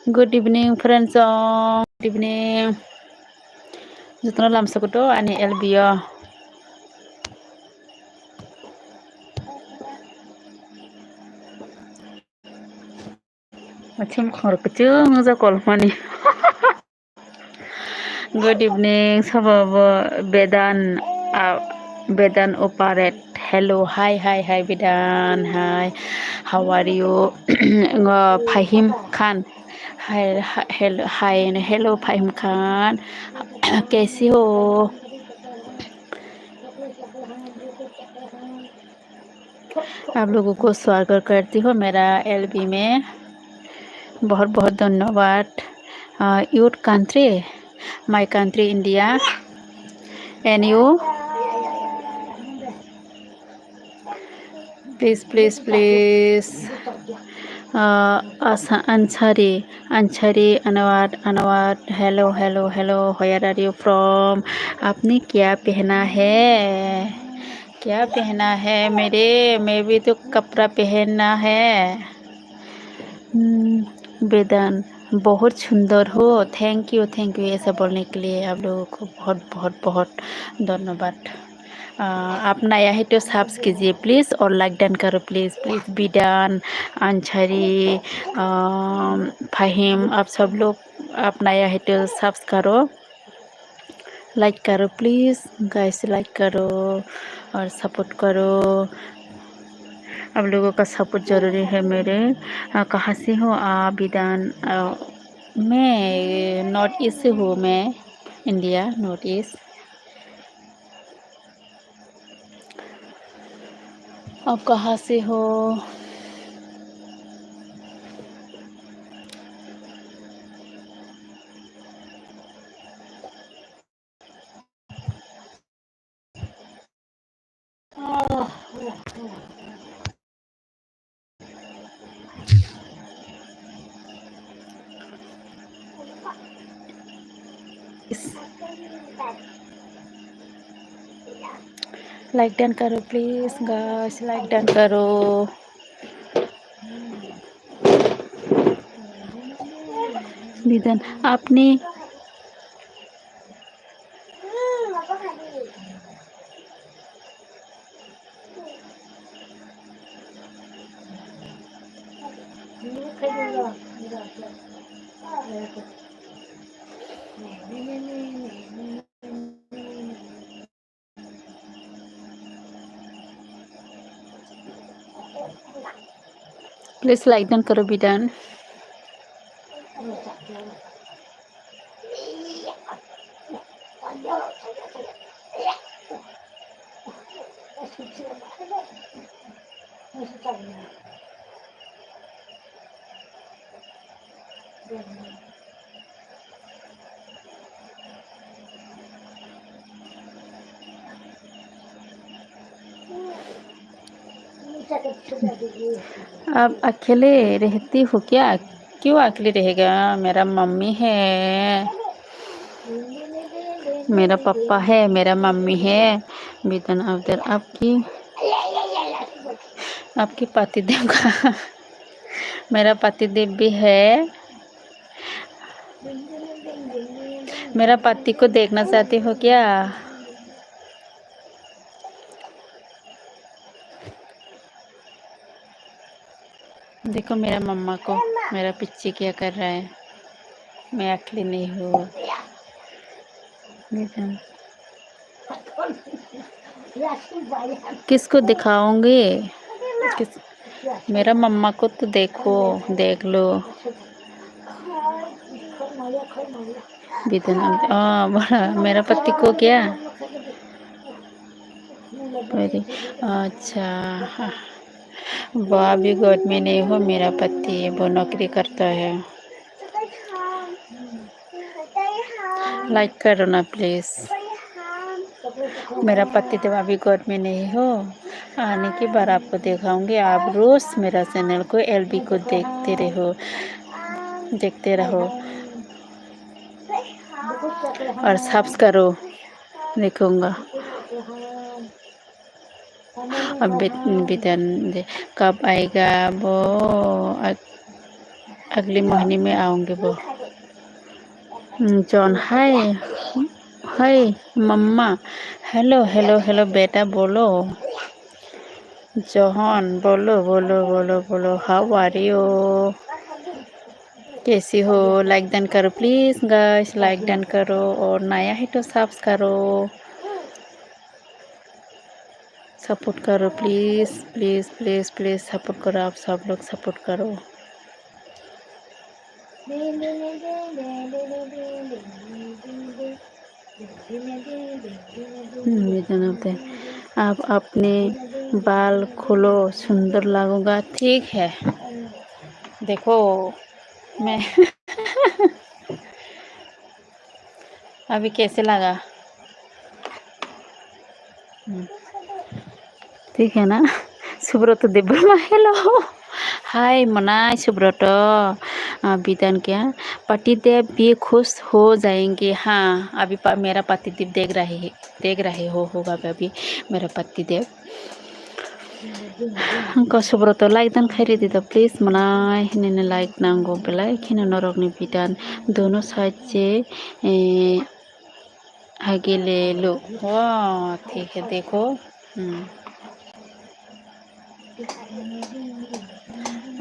Good evening, friends. Good evening. Jutno lam sakuto ani elbio. Macam khor kecung za kol mani. Good evening, sabab Bedan, Bedan operate. Hello, hi, Bedan, hi. How are you? Fahim Khan. Hello, Fahim Khan. कैसी हो? आप लोगों को स्वागत करती हूँ मेरा LB में। बहुत बहुत धन्यवाद। Your country, my country India, and you please Ansari अनुवाद hello where are you from? आपने क्या पहना है मेरे? मैं भी तो कपड़ा पहनना है। वेदान बहुत सुंदर हो। थैंक यू ऐसा बोलने के लिए आप लोगों को बहुत धन्यवाद। आप नया है तो सब्स कीजिए प्लीज़ और लाइक डन करो प्लीज़ बिडान, अंशरी, फाहिम, आप सब लोग आप नया है तो सब्स करो, लाइक करो प्लीज़ गाइस, लाइक करो और सपोर्ट करो। आप लोगों का सपोर्ट ज़रूरी है मेरे। कहाँ से हो आप बिडान? मैं नॉर्थ ईस्ट से हूँ, मैं इंडिया नॉर्थ ईस्ट। आप कहाँ से हो? लाइक डन करो प्लीज गाइस, लाइक डन करो। विदन आपने प्लीज लाइक डन करो विदन। आप अकेले रहती हो क्या? क्यों अकेले रहेगा? मेरा मम्मी है, मेरा पापा है, मेरा मम्मी है। बेतन अवतर आपकी पतिदेव का मेरा पतिदेव भी है। मेरा पति को देखना चाहती हो क्या? देखो मेरा मम्मा को, मेरा पिच्ची क्या कर रहा है। मैं अकेली नहीं हूँ। किसको दिखाऊंगी? किस मेरा मम्मा को तो देखो, देख लो। बड़ा मेरा पति को क्या? अच्छा, वो अभी गोद में नहीं हो। मेरा पति वो नौकरी करता है। लाइक करो ना प्लीज। मेरा पति तो अभी गोद में नहीं हो। आने के बाद आपको दिखाऊंगी। आप रोज मेरा चैनल को एलबी को देखते रहो और सब्स करो, देखूंगा। अब बेतन कब आएगा वो? अगले महीने में आऊंगे वो। जॉन हाय हाय मम्मा, हेलो हेलो हेलो बेटा बोलो। जॉन बोलो बोलो बोलो बोलो, हाउ आर यू? कैसी हो? लाइक डन करो प्लीज गाइस, लाइक डन करो। और नया है तो सब्स करो, सपोर्ट करो please please please please support करो। आप सब लोग सपोर्ट करो। जानते आप अपने बाल खोलो, सुंदर लगूंगा। ठीक है, देखो मैं अभी कैसे लगा? ठीक है ना? सुब्रत देवबर्मा हेलो हाय मनाई सुब्रत। विधान क्या पतिदेव भी खुश हो जाएंगे। हाँ अभी मेरा पतिदेव देख रहे होगा अभी मेरा पतिदेव को सुब्रत लाइक दान खैरी दीदा प्लीज मनाई हिने लाइक नांगो बेलाय खिनो नरकनि विधान दोनों साइड से आगे ले लो। वाह ठीक है, देखो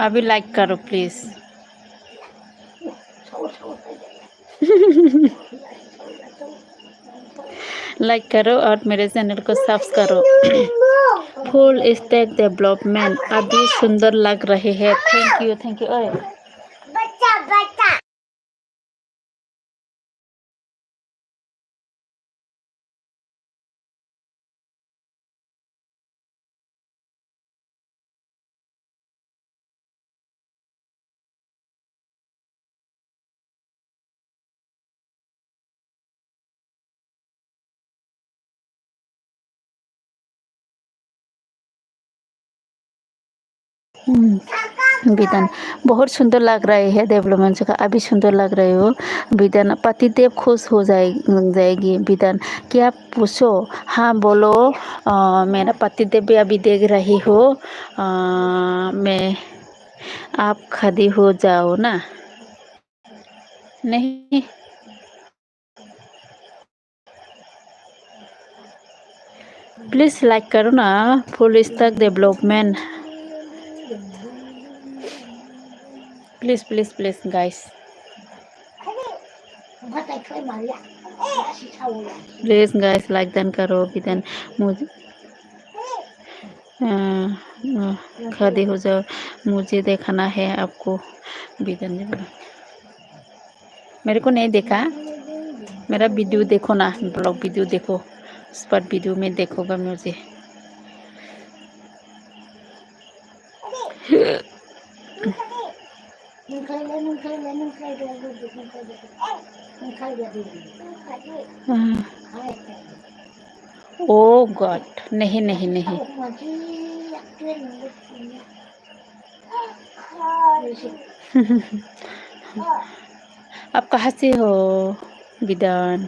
अभी लाइक करो प्लीज। लाइक करो और मेरे चैनल को सब्सक्राइब करो। फुल स्टैक डेवलपमेंट अभी सुंदर लग रहे हैं। थैंक यू ओए बच्चा बच्चा। विधान बहुत सुंदर लग रहे हैं डेवलपमेंट का, अभी सुंदर लग रहे हो विधान। पतिदेव खुश हो जाएगी विधान। क्या पूछो? हाँ बोलो। मेरा पतिदेव भी अभी देख रही हो। मैं आप खड़ी हो जाओ ना। नहीं, प्लीज़ लाइक करो ना। Full stack development, please please please guys, please guys like done करो विधान। मुझे खड़ी हो जाओ, मुझे देखना है आपको विधान ने बोला। मेरे को नहीं देखा, मेरा वीडियो देखो ना, ब्लॉग वीडियो देखो, उस पर वीडियो में देखोगा मुझे। ओ गॉड, नहीं नहीं नहीं। आप कहाँ से हो विधान?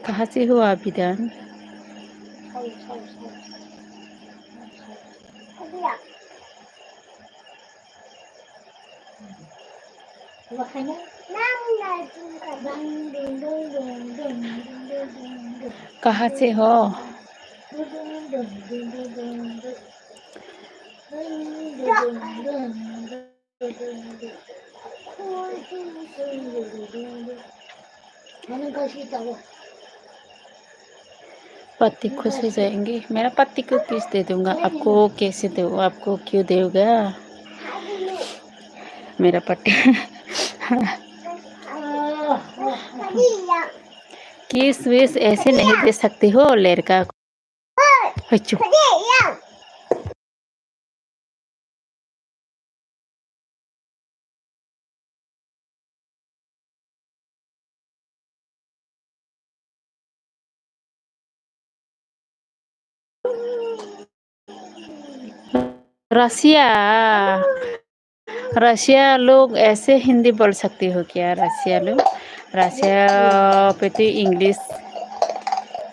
कहाँ से हो आप विधान? कहाँ से हो? पति खुश हो जाएंगे। मेरा पति को किस दे दूंगा आपको? कैसे दो? आपको क्यों देगा मेरा पति? किस विश ऐसे नहीं दे सकती हो लड़का को। रसिया, रशिया लोग ऐसे हिंदी बोल सकती हो क्या? रशिया लोग, रशिया पे तो इंग्लिश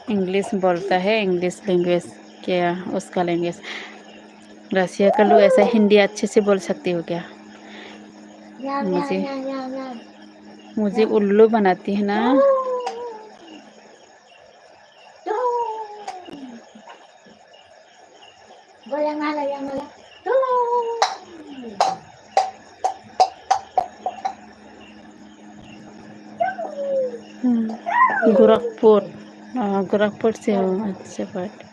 इंग्लिश बोलता है, इंग्लिश लैंग्वेज क्या उसका लैंग्वेज। रशिया का लोग ऐसा हिंदी अच्छे से बोल सकती हो क्या? मुझे मुझे उल्लू बनाती है ना। गोरखपुर, गोरखपुर से हूँ। अच्छा बात।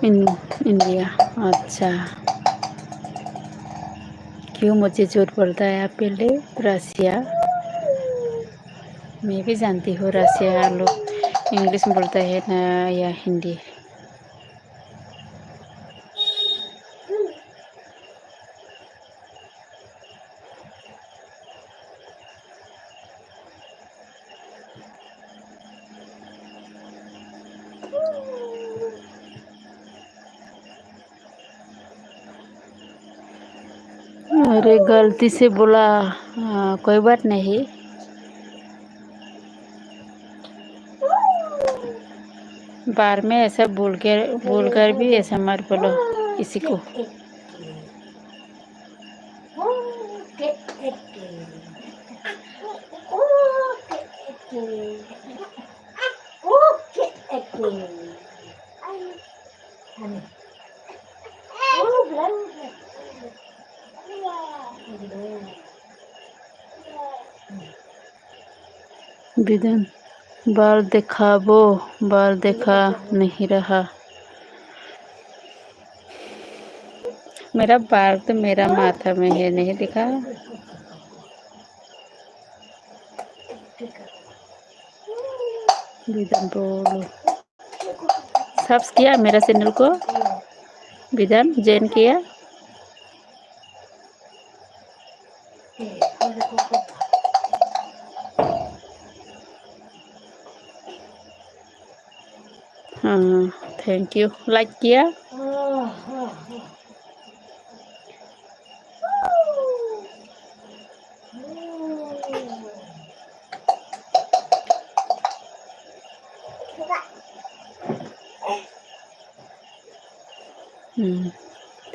इंडिया। अच्छा, क्यों मुझे झूठ बोलता है आप पहले? रसिया, मैं भी जानती हूँ रसिया लोग इंग्लिश में बोलता है ना या हिंदी। अरे गलती से बोला, कोई बात नहीं। बार में ऐसा बोलकर भी ऐसा मत बोलो किसी को। विधान, बाल दिखाबो, बाल दिखा नहीं रहा। मेरा बाल तो मेरा माथा में है, नहीं दिखा। विधान बोलो, सब्स किया मेरा चैनल को? विधान जॉइन किया? हाँ, थैंक यू। लाइक किया?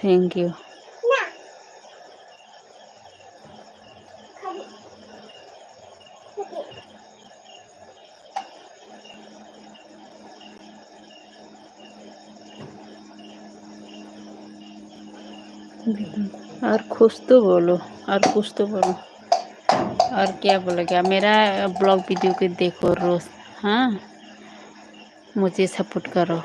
Thank you. और खुश तो बोलो, और कुछ तो बोलो। और क्या बोलोगे? मेरा ब्लॉग वीडियो को देखो रोज। हाँ, मुझे सपोर्ट करो।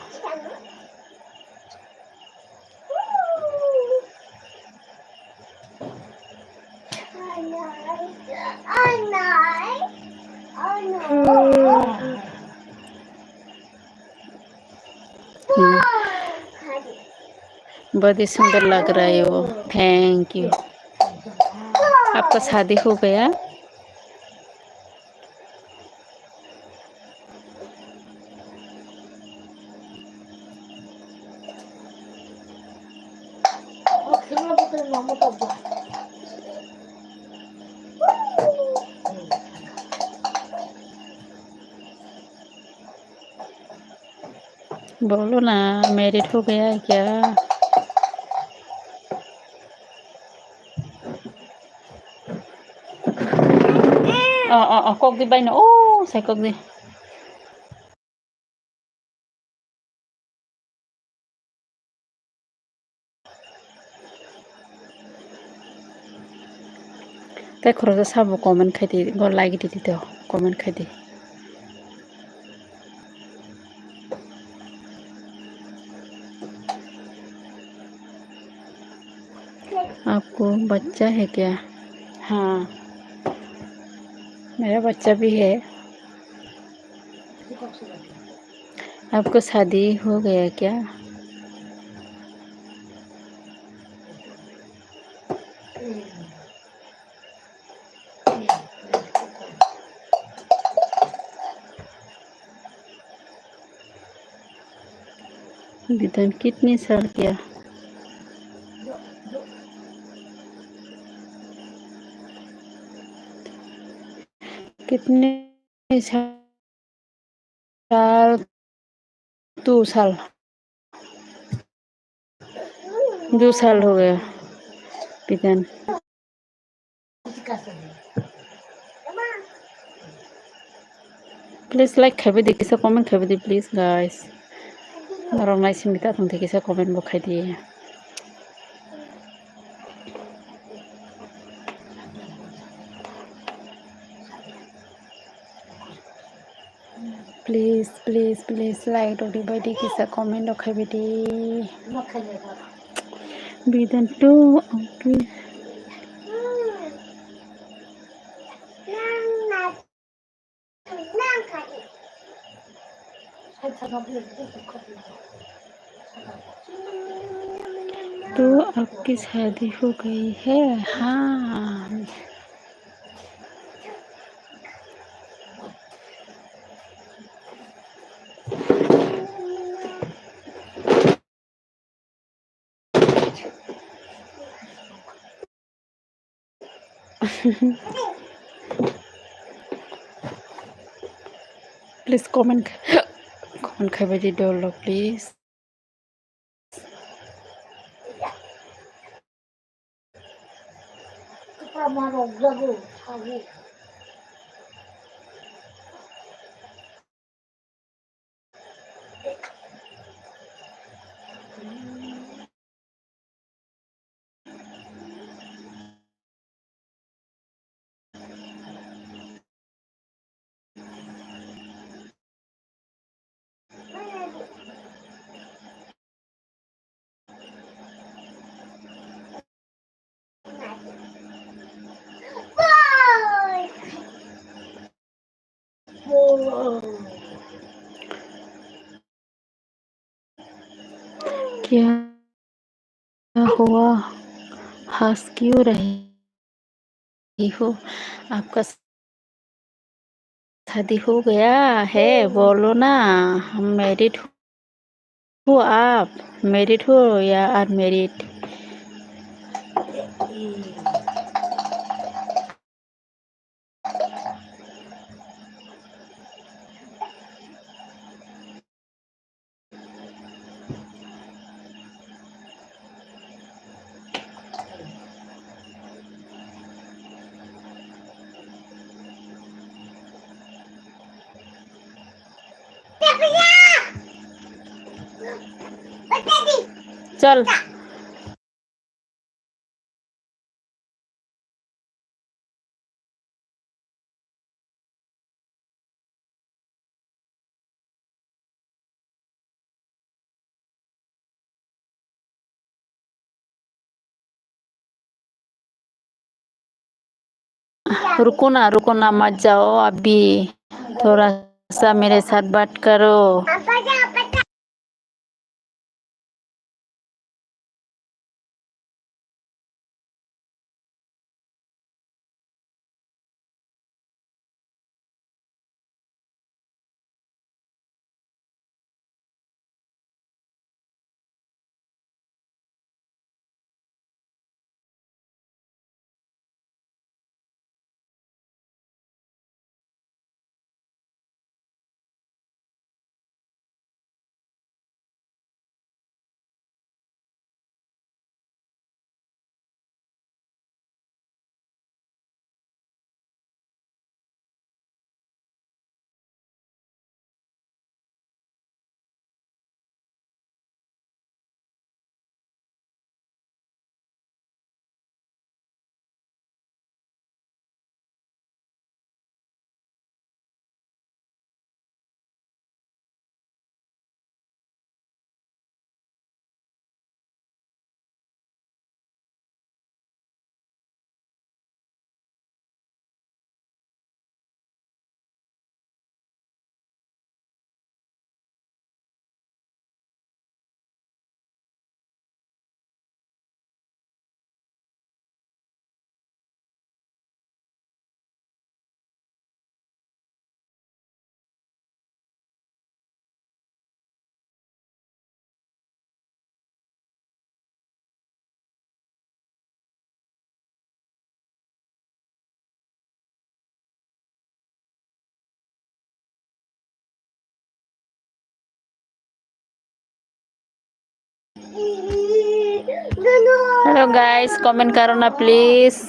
बहुत ही सुंदर लग रहा है वो। Thank you. आपका शादी हो गया? बोलो ना, मैरिड हो गया है क्या? Kok di bain? Oh, saya kok di. Tay khoro sabo comment khai di, go like di dito. Comment khai di. आपको बच्चा है क्या? हाँ, मेरा बच्चा भी है। आपको शादी हो गया क्या? विधान कितने साल किया? कितने साल? 2 साल। 2 साल हो गया विधान। Please like khai di, kisa comment khai di please guys. Orang lain sih minta tentang kisa comment bo khai di. Please, please, please like dodi badi kisa comment khai di. Bidan tu okay. तो आपकी शादी हो गई है? हाँ। Please comment khai di dolo please. क्या हुआ? हंस क्यों रही हो? आपका शादी हो गया है? बोलो ना, हम मैरिड हो आप मैरिड हो या अनमैरिड? चल रुको ना मत जाओ अभी, थोड़ा सा मेरे साथ बात करो। हेलो गाइस, कमेंट करो ना प्लीज।